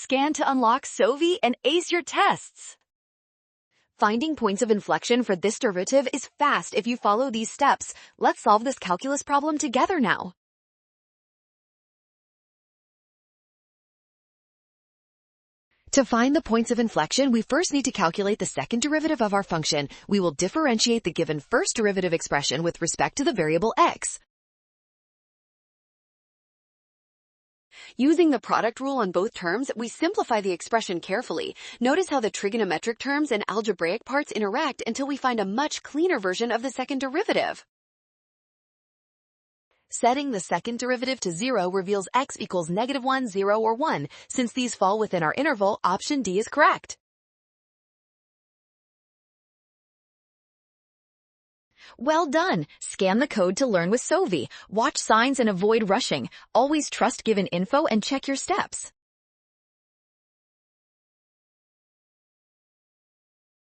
Scan to unlock Sovi and ace your tests. Finding points of inflection for this derivative is fast if you follow these steps. Let's solve this calculus problem together now. To find the points of inflection, we first need to calculate the second derivative of our function. We will differentiate the given first derivative expression with respect to the variable x. Using the product rule on both terms, we simplify the expression carefully. Notice how the trigonometric terms and algebraic parts interact until we find a much cleaner version of the second derivative. Setting the second derivative to 0 reveals x equals -1, 0, or 1. Since these fall within our interval, option D is correct. Well done! Scan the code to learn with Sovi. Watch signs and avoid rushing. Always trust given info and check your steps.